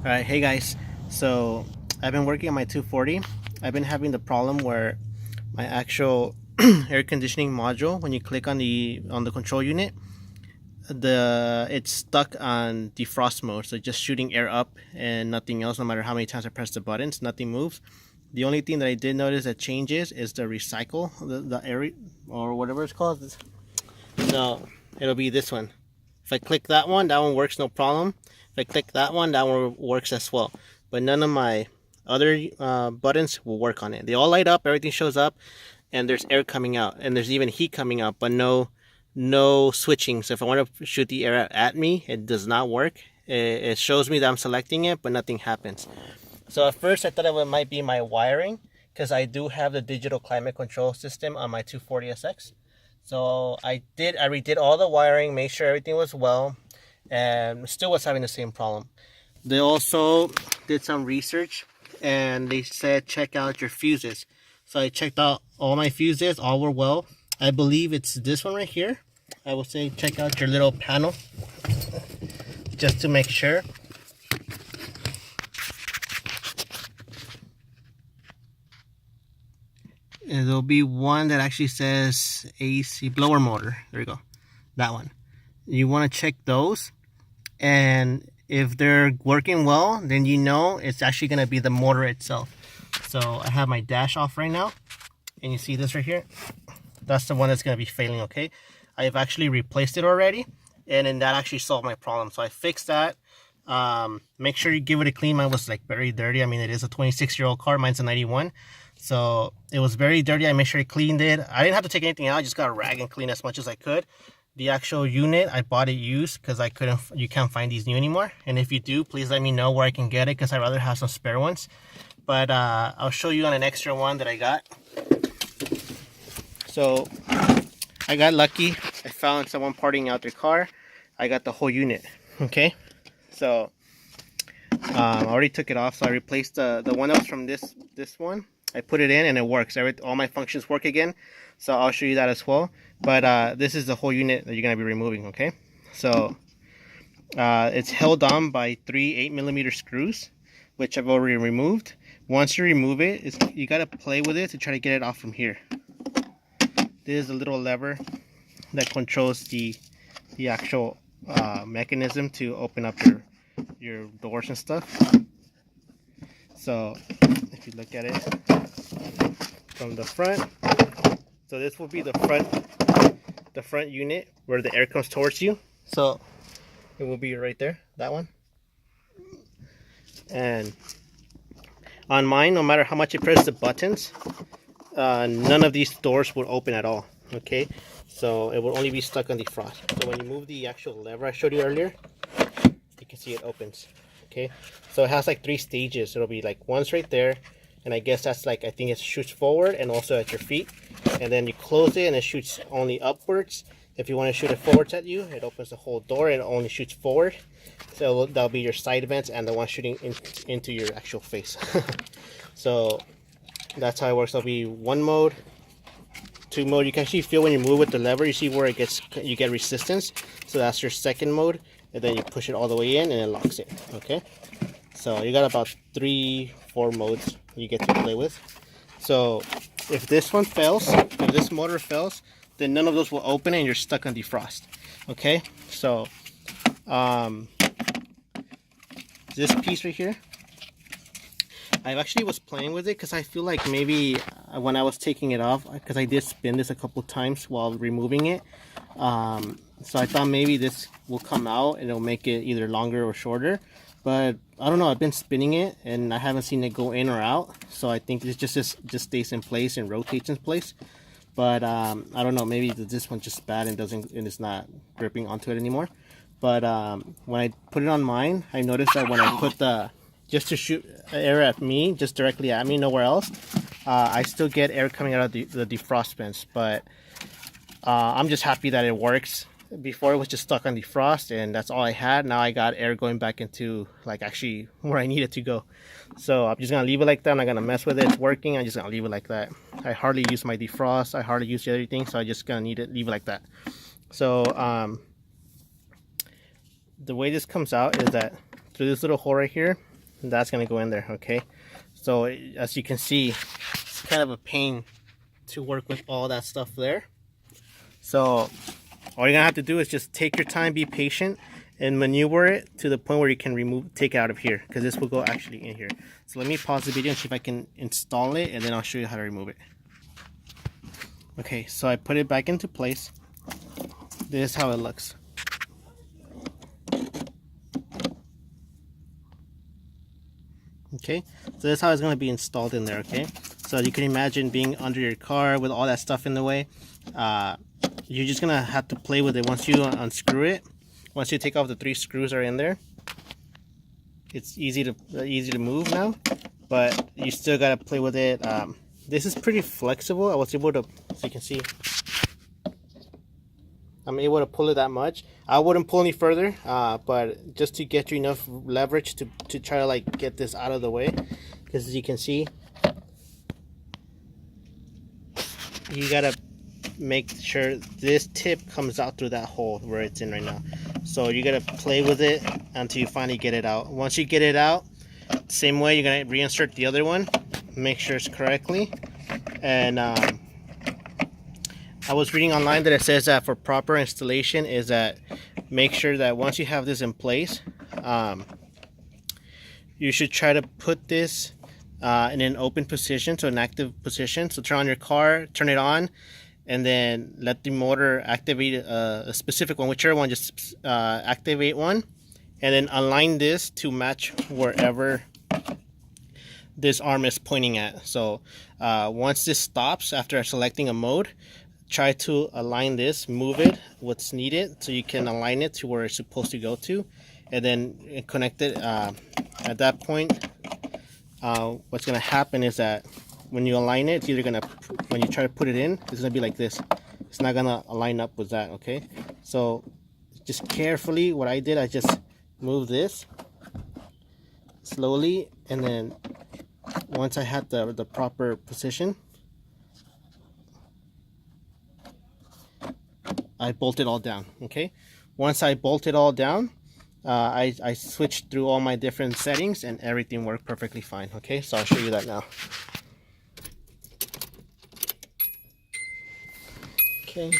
Alright, hey guys. So I've been working on my 240. I've been having the problem where my actual air conditioning module, when you click on the control unit, it's stuck on defrost mode, so just shooting air up and nothing else. No matter how many times I press the buttons, nothing moves. The only thing that I did notice that changes is the recycle, the air, or whatever it's called. So it'll be this one. If I click that one works no problem. If I click that one works as well. But none of my other buttons will work on it. They all light up, everything shows up, and there's air coming out, and there's even heat coming out, but no switching. So if I want to shoot the air at me, it does not work. It shows me that I'm selecting it, but nothing happens. So at first I thought it might be my wiring, because I do have the digital climate control system on my 240SX. So I redid all the wiring, made sure everything was well, and still was having the same problem. They also did some research and they said check out your fuses. So I checked out all my fuses, all were well. I believe it's this one right here. I will say check out your little panel just to make sure. And there'll be one that actually says AC blower motor. There you go. That one. You want to check those. And if they're working well, then you know it's actually going to be the motor itself. So I have my dash off right now. And you see this right here? That's the one that's going to be failing, okay? I've actually replaced it already. And then that actually solved my problem. So I fixed that. Make sure you give it a clean. Mine was like very dirty. I mean, it is a 26-year-old car. Mine's a 91. So it was very dirty. I made sure I cleaned it. I didn't have to take anything out. I just got a rag and clean as much as I could. The actual unit, I bought it used because you can't find these new anymore. And if you do, please let me know where I can get it because I'd rather have some spare ones. But I'll show you on an extra one that I got. So I got lucky. I found someone partying out their car. I got the whole unit. Okay. So I already took it off. So I replaced the one that was from this one. I put it in and it works. All my functions work again. So I'll show you that as well. But this is the whole unit that you're going to be removing, okay? So it's held on by 3 8mm screws, which I've already removed. Once you remove it, you got to play with it to try to get it off from here. This is a little lever that controls the actual mechanism to open up your doors and stuff. So if you look at it from the front, so this will be the front unit where the air comes towards you. So it will be right there, that one. And on mine, no matter how much you press the buttons, none of these doors will open at all. Okay, so it will only be stuck on the defrost. So when you move the actual lever I showed you earlier, you can see it opens. Okay, so it has like 3 stages. It'll be like once right there, and I guess that's like, I think it shoots forward and also at your feet, and then you close it and it shoots only upwards. If you want to shoot it forwards at you, it opens the whole door and it only shoots forward. So that'll be your side vents and the one shooting into your actual face. So that's how it works. There'll be 1 mode, 2 mode. You can actually feel when you move with the lever, you see where you get resistance. So that's your 2nd mode, and then you push it all the way in and it locks it. Okay, so you got about 3-4 modes you get to play with. So if this one fails, if this motor fails, then none of those will open and you're stuck on defrost. Okay, so this piece right here, I actually was playing with it because I feel like maybe when I was taking it off, because I did spin this a couple times while removing it, so I thought maybe this will come out and it'll make it either longer or shorter. But I don't know, I've been spinning it and I haven't seen it go in or out. So I think it just stays in place and rotates in place. But I don't know, maybe this one's just bad and it's not gripping onto it anymore. But when I put it on mine, I noticed that when I put just to shoot air at me, just directly at me, nowhere else, I still get air coming out of the defrost vents. But I'm just happy that it works. Before it was just stuck on defrost and that's all I had. Now I got air going back into like actually where I need it to go. So I'm just gonna leave it like that. I'm not gonna mess with it. It's working. I'm just gonna leave it like that. I hardly use my defrost. I hardly use everything. So I just gonna leave it like that. So the way this comes out is that through this little hole right here, That's gonna go in there. Okay, so as you can see, it's kind of a pain to work with all that stuff there. So all you're gonna have to do is just take your time, be patient, and maneuver it to the point where you can take it out of here, because this will go actually in here. So let me pause the video and see if I can install it, and then I'll show you how to remove it. Okay, so I put it back into place. This is how it looks. Okay, so that's how it's going to be installed in there. Okay, so you can imagine being under your car with all that stuff in the way. You're just gonna have to play with it. Once you unscrew it, once you take off the 3 screws are in there, it's easy to move now, but you still gotta play with it. This is pretty flexible. I was able to, as you can see, I'm able to pull it that much. I wouldn't pull any further, but just to get you enough leverage to try to like get this out of the way, because as you can see, you gotta make sure this tip comes out through that hole where it's in right now. So you gotta play with it until you finally get it out. Once you get it out, same way you're gonna reinsert the other one, make sure it's correctly. And I was reading online that it says that for proper installation is that make sure that once you have this in place, you should try to put this in an open position, so an active position. So turn on your car, turn it on, and then let the motor activate a specific one, whichever one, just activate one, and then align this to match wherever this arm is pointing at. So once this stops after selecting a mode, try to align this, move it what's needed so you can align it to where it's supposed to go to, and then connect it. At that point, what's going to happen is that when you align it, it's either going to, when you try to put it in, it's going to be like this. It's not going to align up with that. Okay, so just carefully, what I did, I just moved this slowly, and then once I had the proper position, I bolt it all down. Okay, once I bolt it all down, I switched through all my different settings and everything worked perfectly fine. Okay, so I'll show you that now. Okay,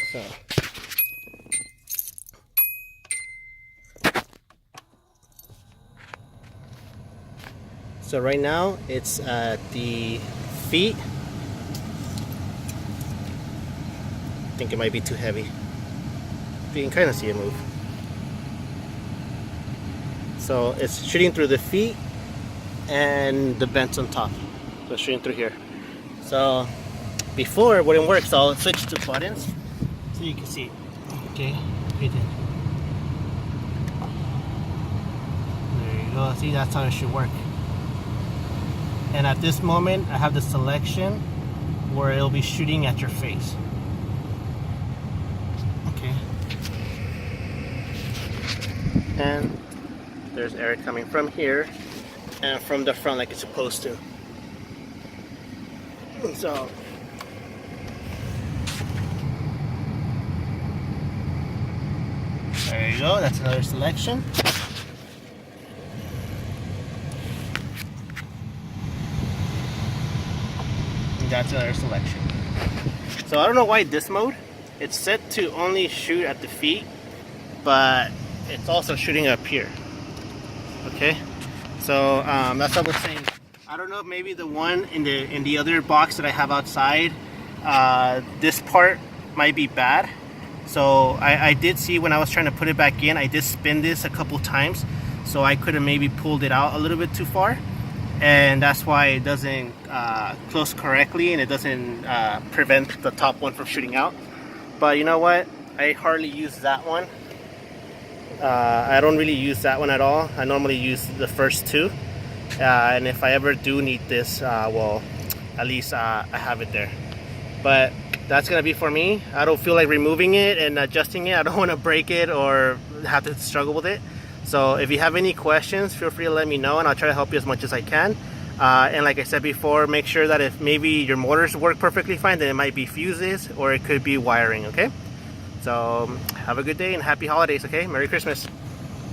so right now it's at the feet. I think it might be too heavy. You can kind of see it move. So it's shooting through the feet and the vents on top. So it's shooting through here. So before it wouldn't work, so I'll switch to buttons so you can see. Okay, right there. There you go. See, that's how it should work. And at this moment, I have the selection where it'll be shooting at your face. And there's air coming from here and from the front like it's supposed to. So there you go, that's another selection. And that's another selection. So I don't know why this mode, it's set to only shoot at the feet, but it's also shooting up here. Okay, so that's what I was saying. I don't know if maybe the one in the other box that I have outside, this part might be bad. So I did see when I was trying to put it back in, I did spin this a couple times, so I could have maybe pulled it out a little bit too far, and that's why it doesn't close correctly, and it doesn't prevent the top one from shooting out. But you know what, I hardly use that one. I don't really use that one at all. I normally use the first two, and if I ever do need this, well, at least I have it there. But that's gonna be for me. I don't feel like removing it and adjusting it. I don't want to break it or have to struggle with it. So if you have any questions, feel free to let me know, and I'll try to help you as much as I can. And like I said before, make sure that if maybe your motors work perfectly fine, then it might be fuses or it could be wiring. Okay, so have a good day and happy holidays. Okay, Merry Christmas.